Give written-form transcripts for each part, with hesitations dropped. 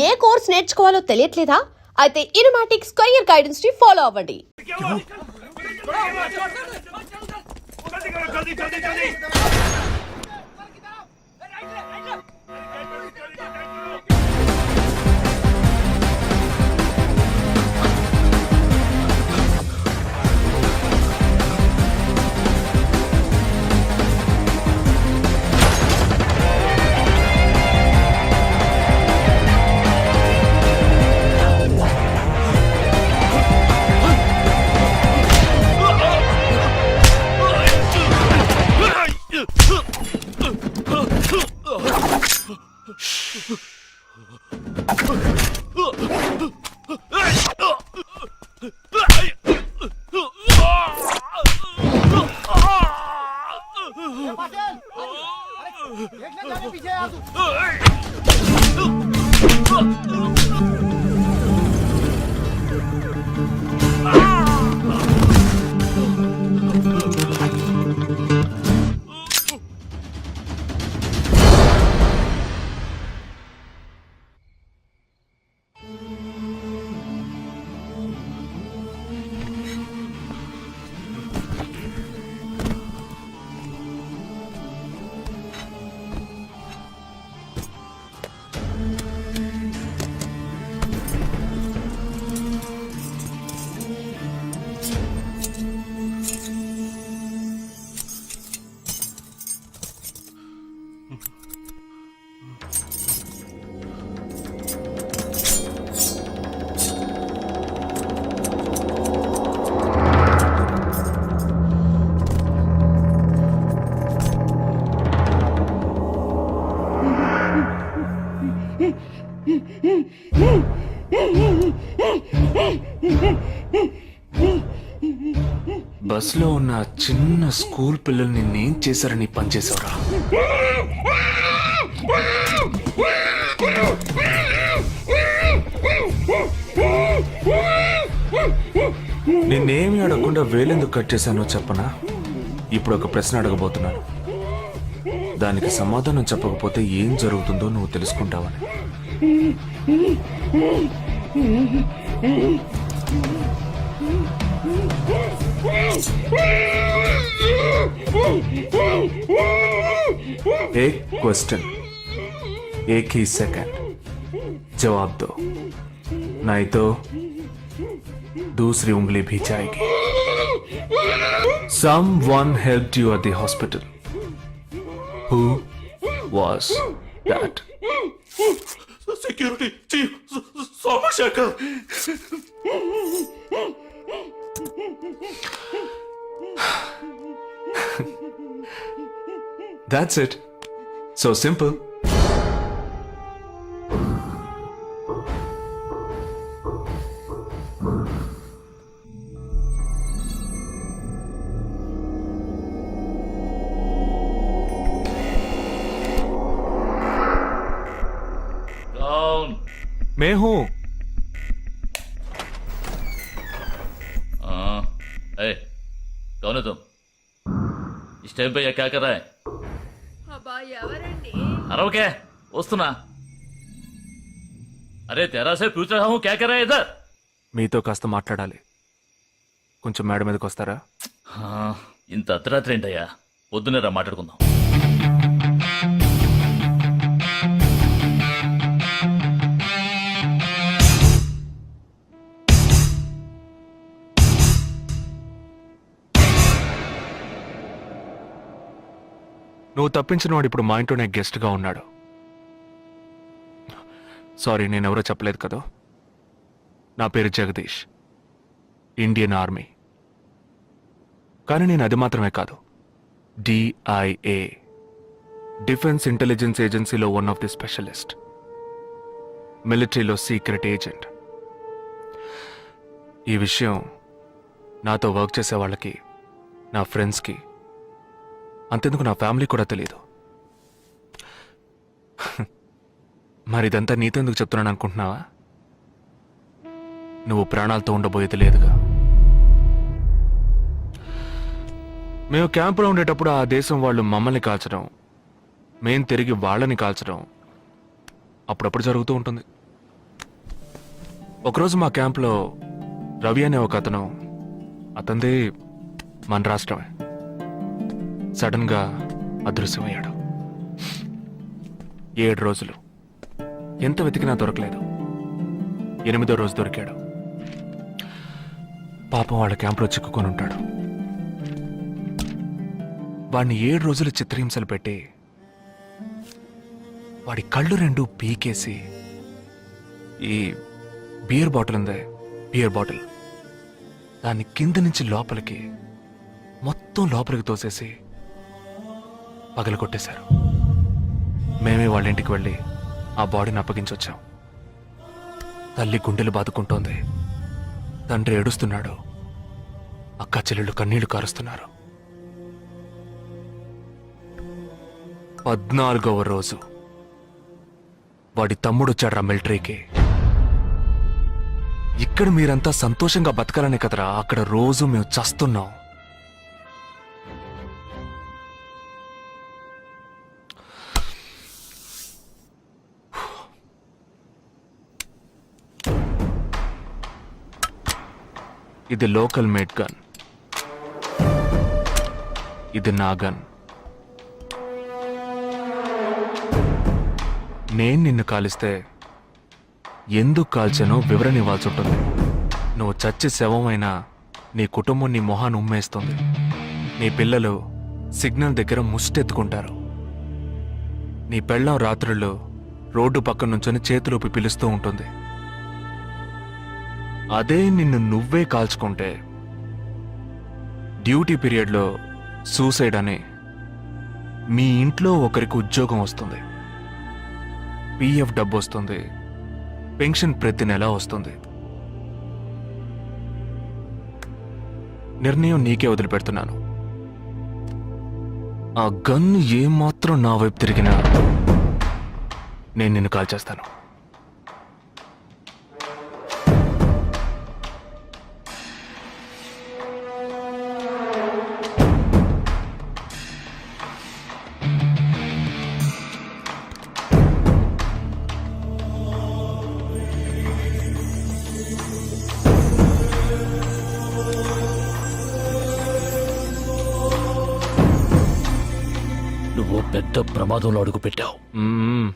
ఏ course నేర్చుకోవాలో తెలియట్లేదా? అయితే ఇనుమాటిక్ square guidance ని follow అవ్వండి. బస్లో ఉన్న చిన్న స్కూల్ పిల్లల్ని నేను చేశారని పనిచేసావురా. నిన్నేమి అడగకుండా వేలెందుకు కట్ చేశానో చెప్పనా? ఇప్పుడు ఒక ప్రశ్న అడగబోతున్నాను. దానికి సమాధానం చెప్పకపోతే ఏం జరుగుతుందో నువ్వు తెలుసుకుంటావని. एक क्वेश्चन, एक ही सेकंड, जवाब दो, नहीं तो दूसरी उंगली भी जाएगी. Someone helped you at the hospital. Who was that? Security chief Somashankar. That's it. So simple. Down. मैं हूं. ए, कौन है तुम? इस टाइम पे ये क्या कर रहा है? अरे क्या वस्तुना? अरे तेरा से पूछ रहा हूँ क्या कर रहा है इधर? మీతో కాస్త మాట్లాడాలి. కొంచెం మేడ మీదకి వస్తారా? ఇంత అర్ధరాత్రి ఏంటయ్యా? పొద్దున్నే రా మాట్లాడుకుందాం. నువ్వు తప్పించిన వాడు ఇప్పుడు మా ఇంట్లోనే గెస్ట్గా ఉన్నాడు. సారీ, నేనెవరో చెప్పలేదు కదా. నా పేరు జగదీష్, ఇండియన్ ఆర్మీ. కానీ నేను అది మాత్రమే కాదు, DIA, డిఫెన్స్ ఇంటెలిజెన్స్ ఏజెన్సీలో వన్ ఆఫ్ ది స్పెషలిస్ట్, మిలిటరీలో సీక్రెట్ ఏజెంట్. ఈ విషయం నాతో వర్క్ చేసే వాళ్ళకి, నా ఫ్రెండ్స్కి, అంతెందుకు నా ఫ్యామిలీ కూడా తెలియదు. మరి ఇదంతా నీతెందుకు చెప్తున్నాను అనుకుంటున్నావా? నువ్వు ప్రాణాలతో ఉండబోయేది లేదుగా. మేము క్యాంపులో ఉండేటప్పుడు ఆ దేశం వాళ్ళు మమ్మల్ని కాల్చడం, మేం తిరిగి వాళ్ళని కాల్చడం అప్పుడప్పుడు జరుగుతూ ఉంటుంది. ఒకరోజు మా క్యాంప్లో రవి అనే ఒక అతను, అతనిది మన రాష్ట్రమే, సడన్గా అదృశ్యమయ్యాడు. 7 రోజులు ఎంత వెతికినా దొరకలేదు. 8వ రోజు దొరికాడు. పాపం వాళ్ళ క్యాంప్లో చిక్కుకొని ఉంటాడు. వాడిని 7 రోజులు చిత్రహింసలు పెట్టి వాడి కళ్ళు 2 పీకేసి ఈ బియర్ బాటిల్ ఉందే, బియర్ బాటిల్, దాన్ని కింద నుంచి లోపలికి మొత్తం లోపలికి తోసేసి పగలగొట్టేశారు. మేమే వాళ్ళ ఇంటికి వెళ్ళి ఆ బాడీని అప్పగించొచ్చాం. తల్లి గుండెలు బాదుకుంటోంది, తండ్రి ఏడుస్తున్నాడు, అక్క చెల్లెళ్ళు కన్నీళ్లు కారుస్తున్నారు. 14వ రోజు వాడి తమ్ముడు వచ్చాడ్రా మిలిటరీకి. ఇక్కడ మీరంతా సంతోషంగా బతకాలనే కదరా అక్కడ రోజు మేము చస్తున్నాం. ఇది లోకల్ మేడ్ గన్, ఇది నా గన్. నేను నిన్ను కాలిస్తే ఎందుకు కాల్చానో వివరణ ఇవ్వాల్సి ఉంటుంది. నువ్వు చచ్చి శవమైనా నీ కుటుంబం నీ మొహాన్ని ఉమ్మేస్తుంది. నీ పిల్లలు సిగ్నల్ దగ్గర ముష్టెత్తుకుంటారు. నీ పెళ్ళాం రాత్రుళ్ళు రోడ్డు పక్కన నుంచొని చేతులూపి పిలుస్తూ ఉంటుంది. అదే నిన్ను నువ్వే కాల్చుకుంటే డ్యూటీ పీరియడ్లో సూసైడ్ అని మీ ఇంట్లో ఒకరికి ఉద్యోగం వస్తుంది, పిఎఫ్ డబ్బు వస్తుంది, పెన్షన్ ప్రతి నెల వస్తుంది. నిర్ణయం నీకే వదిలిపెడుతున్నాను. ఆ గన్ ఏమాత్రం నా వైపు తిరిగినా నేను నిన్ను కాల్చేస్తాను. నువ్వు పెద్ద ప్రమాదంలో అడుగు పెట్టావు. మ్మ్.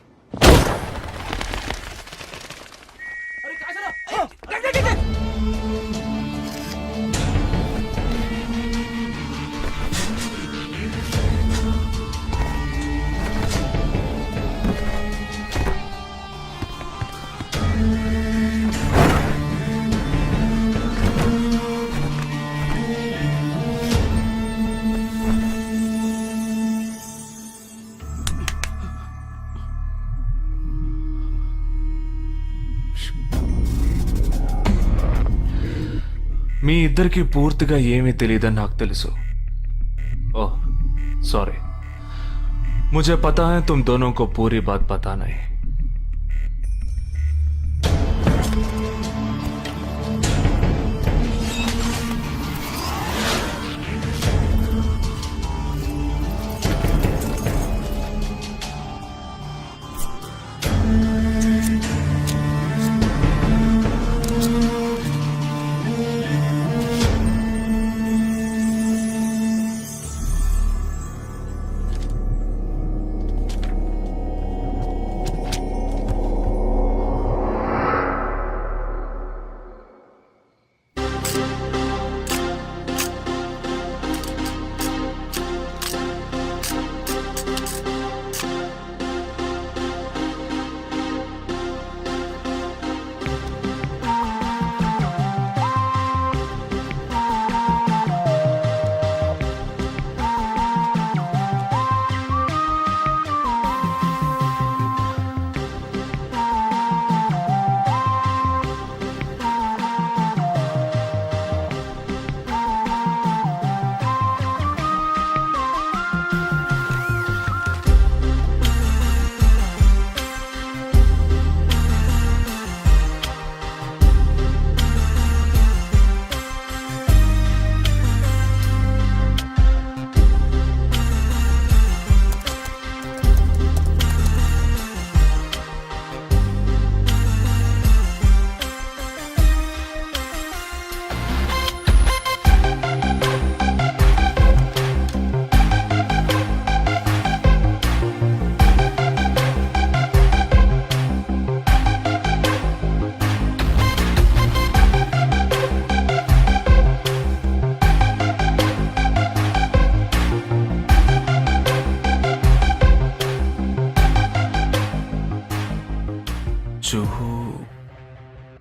మీ ఇద్దరికి పూర్తిగా ఏమీ తెలియదని నాకు తెలుసు. ఓహ్ सॉरी, मुझे पता है तुम दोनों को पूरी बात पता नहीं.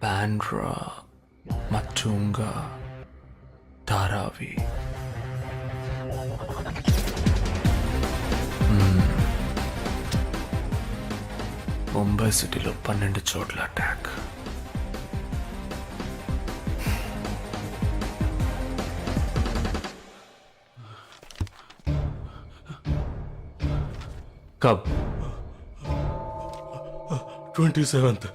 బాండ్రా మతుంగా ధారావి. ముంబై సిటీలో 12 చోట్ల అటాక్. కబ్ 27th.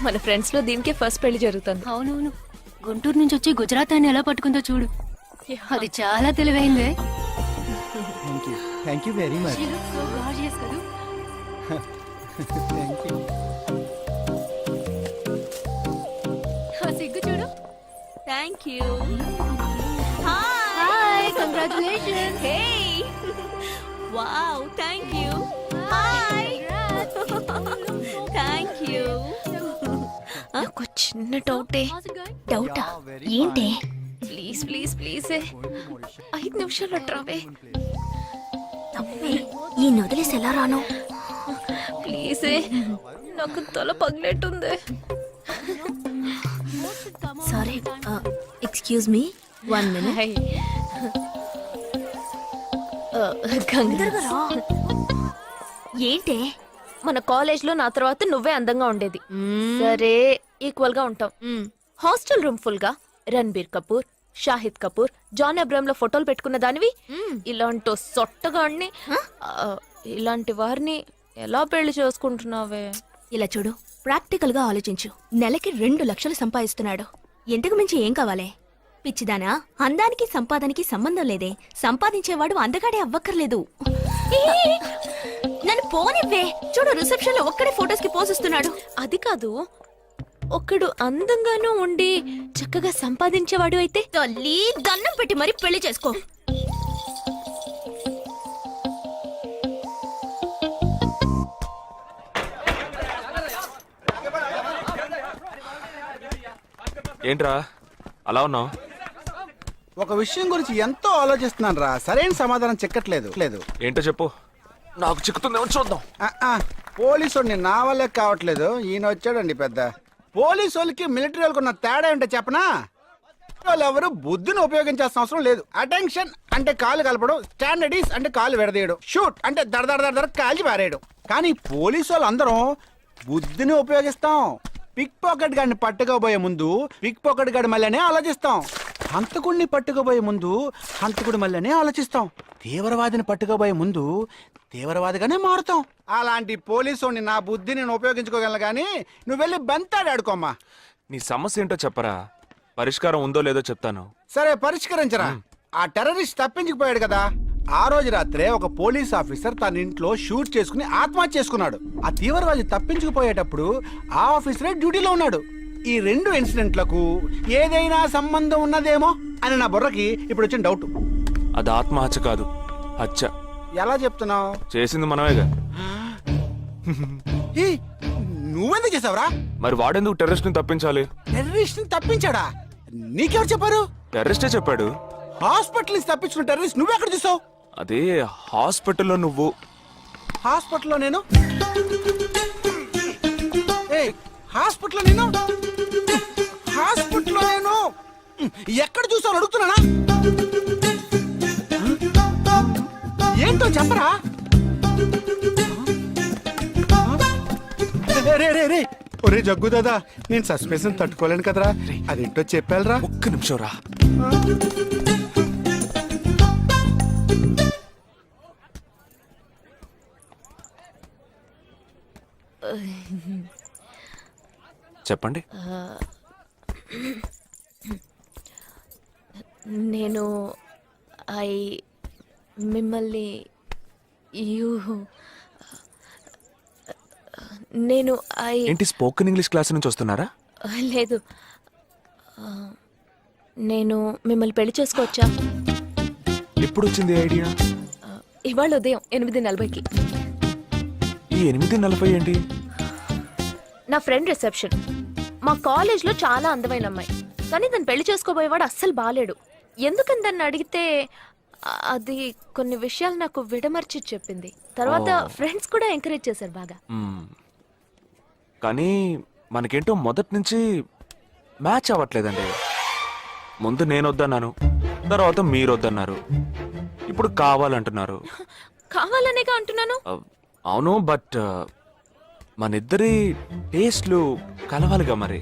మన ఫ్రెండ్స్ లో దీనికే ఫస్ట్ పెళ్లి జరుగుతుంది. అవునవును, గుంటూరు నుంచి వచ్చి గుజరాత్ అని ఎలా పట్టుకుందో చూడు. అది చాలా తెలివైందే. Thank you very much. She looks so gorgeous కదూ. Thank you. ఆ సిగ్గు చూడు. Thank you. Hi, congratulations. Hey wow, thank you. Hi, thank you. నాకు చిన్న డౌటే. డౌటా? ఏంటి? ప్లీజ్ ప్లీజ్ ప్లీజ్ 5 నిమిషాలు ట్రావే. ఈ నొదిలేసి ఎలా రాను? ప్లీజ్, నాకు తల పగిలేట్టుంది. Sorry, excuse me, 1 minute. Hi. Ganga, ఏంటి? మన కాలేజ్ లో నా తర్వాత నువ్వే అందంగా ఉండేది. సరే, ఈక్వల్ గా ఉంటాం. హాస్టల్ రూమ్ ఫుల్ గా రణబీర్ కపూర్, షాహిద్ కపూర్, జాన్ అబ్రామ్ లో ఫోటోలు పెట్టుకున్న దానివి ఇలాంటి సొట్టగాడిని, ఇలాంటి వారిని ఎలా పెళ్లి చేసుకుంటున్నావే? ఇలా చూడు, ప్రాక్టికల్ గా ఆలోచించు. నెలకి 2 లక్షలు సంపాదిస్తున్నాడు. ఎంతకు మించి ఏం కావాలే? పిచ్చిదానా, అందానికి సంపాదనకి సంబంధం లేదే. సంపాదించేవాడు అందగాడే అవ్వక్కర్లేదు. నన్ను పోనివ్వే. చూడు, రిసెప్షన్ లో ఒక్కడే ఫోటోస్ కి పోజిస్తున్నాడు. అది కాదు, ఒకడు అందంగానూ ఉండి చక్కగా సంపాదించేవాడు అయితే తల్లి, దండం పెట్టి మరి పెళ్లి చేసుకో. ఏంట్రా అలా ఉన్నావు? ఒక విషయం గురించి ఎంతో ఆలోచిస్తున్నాను రా, సరైన సమాధానం చిక్కట్లేదు. ఏంటో చెప్పు, నాకు చిక్కుతుందేమో చూద్దాం. పోలీసు నా వల్లే కావట్లేదు. ఈయన వచ్చాడండి పెద్ద. పోలీసు వాళ్ళకి మిలిటరీ వాళ్ళకి ఉన్న తేడా ఏంటో చెప్పనా? వాళ్ళు ఎవరు బుద్ధిని ఉపయోగించాల్సిన అవసరం లేదు. అటెన్షన్ అంటే కాలు కలపడం, స్టాండర్డీస్ అంటే కాలు విడదీయడం, షూట్ అంటే దడ కాల్చి పారేయడం. కానీ పోలీసు వాళ్ళు అందరం బుద్ధిని ఉపయోగిస్తాం. పిక్ పాకెట్ గాడిని పట్టుకోబోయే ముందు పిక్ పాకెట్ గాడి మళ్ళీనే ఆలోచిస్తాం. హంతకుడిని పట్టుకోబోయే ముందు హంతకుడి మళ్ళీనే ఆలోచిస్తాం. తీవ్రవాదిని పట్టుకోబోయే ముందు తీవ్రవాదిగానే మారుతాం. అలాంటి పోలీసుని నా బుద్ధి నేను ఉపయోగించుకోగలను, కానీ నువ్వు వెళ్ళి బంతాడు ఆడుకోమ్మా. నీ సమస్య ఏంటో చెప్పరా, పరిష్కారం ఉందో లేదో చెప్తాను. సరే, పరిష్కరించరా. ఆ టెర్రరిస్ట్ తప్పించుకుపోయాడు కదా, ఆ రోజు రాత్రే ఒక పోలీస్ ఆఫీసర్ తన ఇంట్లో షూట్ చేసుకుని ఆత్మహత్య చేసుకున్నాడు. ఆ తీవ్రవాది తప్పించుకుపోయేటప్పుడు ఆ ఆఫీసరే డ్యూటీలో ఉన్నాడు. ఈ రెండు ఇన్సిడెంట్లకు ఏదైనా సంబంధం ఉన్నదేమో అని నా బుర్రకి ఇప్పుడు వచ్చిన డౌట్. అది ఆత్మహత్య కాదు, హత్య. ఎలా చెప్తున్నావు? చేసింది మనమేగా. నువ్వెందుకు చేసావురా? మరి వాడెందుకు టెర్రరిస్ట్ ని తప్పించాలి? టెర్రరిస్ట్ తప్పించాడా? నీకెవరు చెప్పారు? టెర్రరిస్టే చెప్పాడు. హాస్పిటల్ నుంచి తప్పించిన టెర్రరిస్ట్ నువ్వెక్కడ చూసావు? అదే హాస్పిటల్లో నువ్వు. హాస్పిటల్లో నేను? హాస్పిటల్లో నేను? హాస్పిటల్లో నేను ఎక్కడ చూసావు అడుగుతున్నానా? ఏంటో చెప్పరా? రే ఒరే జగ్గు దాదా, నేను సస్పెన్షన్ తట్టుకోలేను కదరా. అదేంటో చెప్పాలరా. ఒక్క నిమిషం రా. చెప్పండి. నేను మిమ్మల్ని నేను ఏంటి స్పోకెన్ ఇంగ్లీష్ క్లాస్ నుంచి వస్తున్నారా? లేదు, నేను మిమ్మల్ని పెళ్లి చేసుకోవచ్చా? ఎప్పుడు వచ్చింది ఐడియా? ఇవాళ ఉదయం 8:40కి. ఈ 8:40 ఏంటి? నా ఫ్రెండ్ రిసెప్షన్. మా కాలేజ్లో చాలా అందమైన అమ్మాయి, కానీ దాన్ని పెళ్లి చేసుకోబోయేవాడు అస్సలు బాలేడు. ఎందుకని దాన్ని అడిగితే అది కొన్ని విషయాలు నాకు విడమర్చి చెప్పింది. తర్వాత ఫ్రెండ్స్ కూడా ఎంకరేజ్ చేశారు బాగా. కానీ మనకేంటో మొదటి నుంచి మ్యాచ్ అవ్వట్లేదండి. ముందు నేను వద్దన్నాను, తర్వాత మీరు వద్దన్నారు, ఇప్పుడు కావాలంటున్నారు. కావాలనేగా అంటున్నాను. అవును, బట్ మనిద్దరి టేస్ట్లు కలవాలిగా మరి.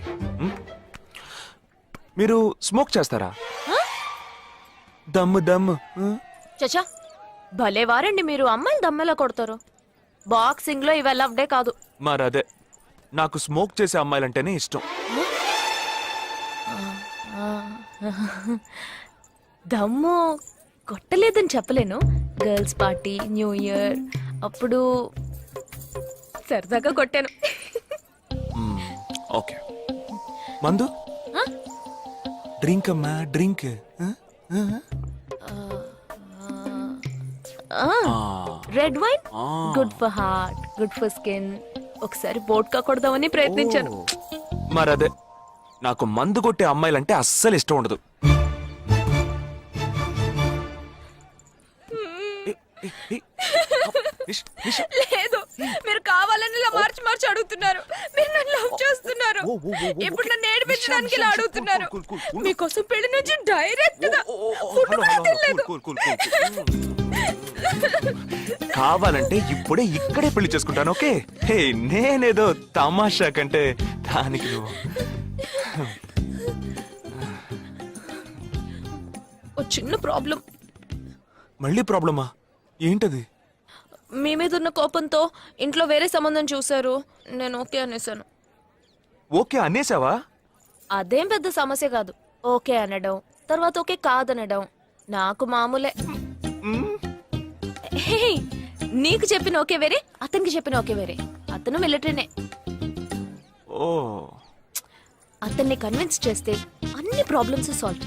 మీరు స్మోక్ చేస్తారా? దమ్ము దమ్ము. చచా, భలే వారండి మీరు. అమ్మాయిలు దమ్మెలా కొడతారు. బాక్సింగ్ లో ఇవి లవ్డే కాదు. మరదే, నాకు స్మోక్ చేసే అమ్మాయిలంటేనే ఇష్టం. దమ్ము కొట్టలేదని చెప్పలేను. గర్ల్స్ పార్టీ, న్యూ ఇయర్ అప్పుడు సరదాగా కొట్టాను. ఓకే, మందు డ్రింక్ అమ్మా, drink. Red wine good for heart, good for skin. ఒకసారి బోట్కా కొడదామని ప్రయత్నించాను. మరదే, నాకు మందు కొట్టే అమ్మాయిలంటే అస్సలు ఇష్టం ఉండదు. లేదు, మీరు కావాలని ఇలా మార్చి మార్చి అడుగుతున్నారు. మీరు నన్ను లవ్ చేస్తున్నారు. ఇప్పుడు నన్ను ఏడిపించడానికి ఇలా అడుగుతున్నారు. మీకోసం పెళ్లి నుంచి డైరెక్ట్ గా ఫుడ్ కూడా తినలేదు. కావాలంటే ఇప్పుడే ఇక్కడే పెళ్లి చేసుకుంటాను. ఓకే, హే, నేనేదో తమాషా కంటే దానికి నువ్వు. ఓ చిన్న ప్రాబ్లం. మళ్ళీ ప్రాబ్లమా? ఏంటది? మీ మీద ఉన్న కోపంతో ఇంట్లో వేరే సంబంధం చూశారు. నేను ఓకే అనేసాను. ఓకే అనేసావా? అదేం పెద్ద సమస్య కాదు. ఓకే అనడం, తర్వాత ఓకే కాదనడం నాకు మామూలే. హే, నీకు చెప్పిన ఓకే వేరే, అతనికి చెప్పిన ఓకే వేరే. అతను మిలిటరీనే. ఓ, అతన్ని కన్విన్స్ చేస్తే అన్ని ప్రాబ్లమ్స్ సాల్వ్.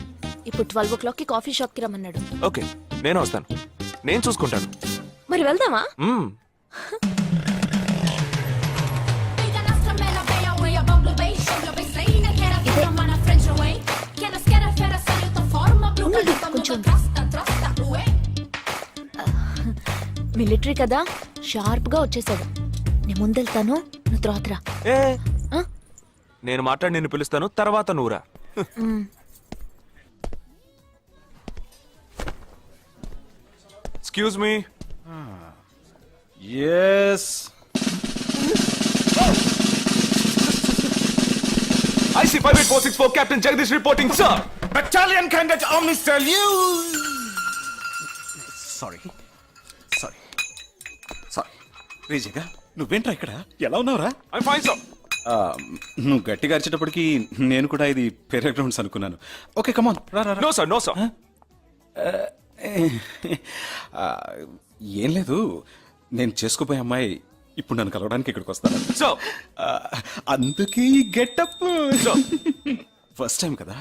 ఇప్పుడు 12 o'clockకి కాఫీ షాప్ కి రమ్మన్నాడు. ఓకే, నేను వస్తాను, నేను చూసుకుంటాను. మరి వెళ్దామా? మిలిటరీ కదా, షార్ప్ గా వచ్చేసాడు. నేను ముందెళ్తాను, నువ్వు తర్వాత రా. ఏ, నేను మాట్లాడి నిన్ను పిలుస్తాను, తర్వాత నువ్వురా. Excuse me. Yes. IC 58464 Captain Jagdish reporting, sir. Battalion Cadet Omni salute. Sorry. రేజేగా, నువ్వేంట్రా ఇక్కడ? ఎలా ఉన్నావురా? I'm fine, sir. నువ్వు గట్టిగా అరిచేటప్పటికి నేను కూడా ఇది పేరే గ్రౌండ్స్ అనుకున్నాను. ఓకే, కమాన్ రా. No, sir, no, sir. ఏం లేదు, నేను చేసుకోపోయే అమ్మాయి ఇప్పుడు నన్ను కలవడానికి ఇక్కడికి వస్తాను సో అందుకే ఈ గెటప్ ఫస్ట్ టైం కదా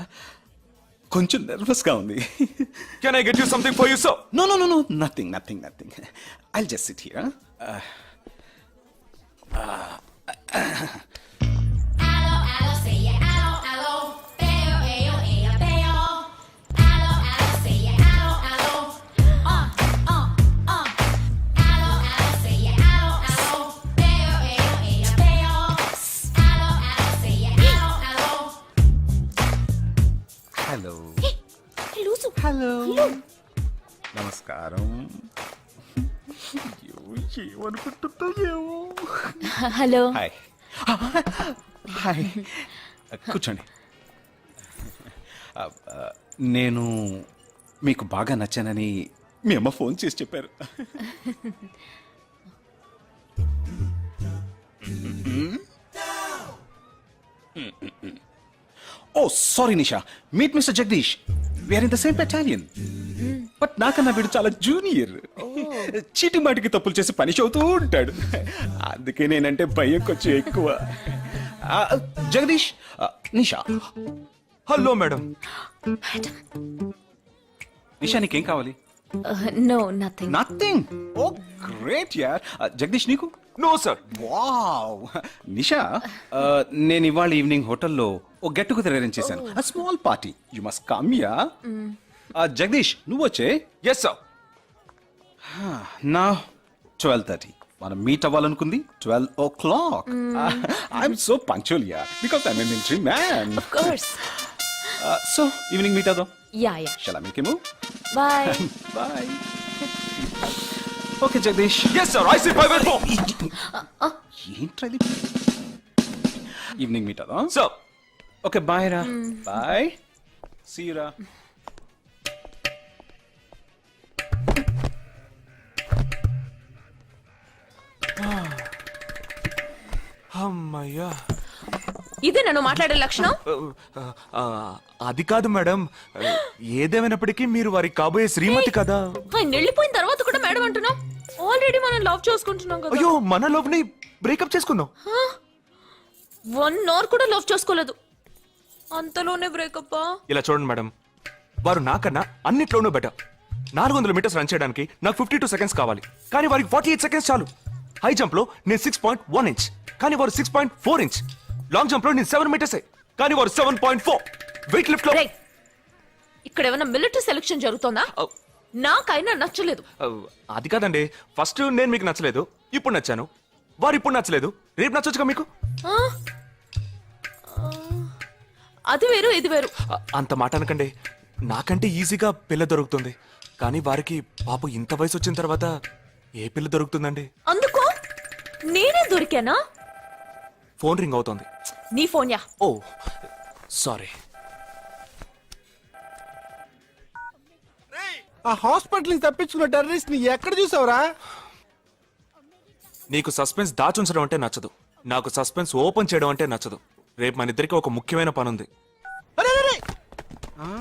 కొంచెం నర్వస్ గా ఉంది can I get you something for you so no no no no nothing nothing nothing I just sit here hello లూసు. హలో నమస్కారం ఏమనుకుంటుందో హలో. హాయ్ హాయ్ కూర్చోండి నేను మీకు బాగా నచ్చానని మీ అమ్మ ఫోన్ చేసి చెప్పారు oh sorry Nisha meet mister Jagadish we are in the same battalion but నాకన్నా వీడు చాలా జూనియర్ చీటింగ్ మాటికి తప్పులు చేసి పనిష్ అవుతూ ఉంటాడు అందుకే నేనంటే భయం కొంచెం ఎక్కువ జగదీష్ నిషా హలో మేడం నిషా నీకేం కావాలి నో నథింగ్. నథింగ్ ఓ గ్రేట్ యార్ జగదీష్ నీకు నో సార్ వావ్ నిషా నేను ఇవాళ ఈవినింగ్ హోటల్లో ఓ గెట్ టుగెదర్ అరేంజ్ చేశాను small party you must come ya Jagadish నువ్వు వచ్చే ఎస్ సార్ నా 12:30 మనం మీట్ అవ్వాలనుకుంది 12 o'clock I'm so punctual ya because I'm an military man of course. So evening meet అవుదాం ya ya. Shall I make you move bye. Bye okay Jagadish yes sir I see private phone ఏంట్రది evening meet అవుదాం sir okay bye రా bye see you రా అమ్మయ్యా ఇదే నన్ను మాట్లాడే లక్షణం. ఆ, అది కాదు మేడం ఏదేమైనప్పటికీ మీరు వారి కాబోయే శ్రీమతి కదా ఆయన వెళ్ళిపోయిన తర్వాత కూడా మేడం అంటున్నాం. ఆల్రెడీ మనం లవ్ చేసుకుంటున్నాం కదా. అయ్యో మన లవ్ ని బ్రేకప్ చేసుకున్నాం 1 అవర్ కూడా లవ్ చేసుకోలేదు, అంతలోనే బ్రేకప్. ఇలా చూడండి మేడం వారు నాకన్నా అన్నిట్లోనూ బెటర్ 400 మీటర్స్ రన్ చేయడానికి నాకు 52 సెకండ్స్ కావాలి కానీ వారికి 48 సెకండ్స్ చాలు హై జంప్ లో నేను 6.1 ఇంచ్ కానీ వారు 6.4 ఇంచ్ లాంగ్ జంప్ లో నేను 7 మీటర్స్ కానీ వారు 7.4 వెయిట్ లిఫ్ట్ లో రేయ్, ఇక్కడ ఏమైనా మిలిటరీ సెలక్షన్ జరుగుతోందా? నాకైనా నచ్చలేదు. అది కాదండి ఫస్ట్ నేను మీకు నచ్చలేదు ఇప్పుడు నచ్చాను వారు ఇప్పుడు నచ్చలేదు రేపు నచ్చొచ్చుగా మీకు ఆ? అది వేరు ఇది వేరు. అంత మాట అనకండి నాకంటే ఈజీగా పిల్ల దొరుకుతుంది కానీ వారికి పాప ఇంత వయసు వచ్చిన తర్వాత ఏ పిల్ల దొరుకుతుందండి అందుకో నేనే దొరికానా? ఫోన్ రింగ్ అవుతోంది నీ ఫోన్ యా. ఓ సారీ ఆ హాస్పిటల్ ని తప్పించుకున్న టెర్రరిస్ట్ ని ఎక్కడ చూసావురా? నీకు సస్పెన్స్ దాచుంచడం అంటే నచ్చదు నాకు సస్పెన్స్ ఓపెన్ చేయడం అంటే నచ్చదు రేపు మన ఇద్దరికి ఒక ముఖ్యమైన పని ఉంది అరే, అరే, అరే.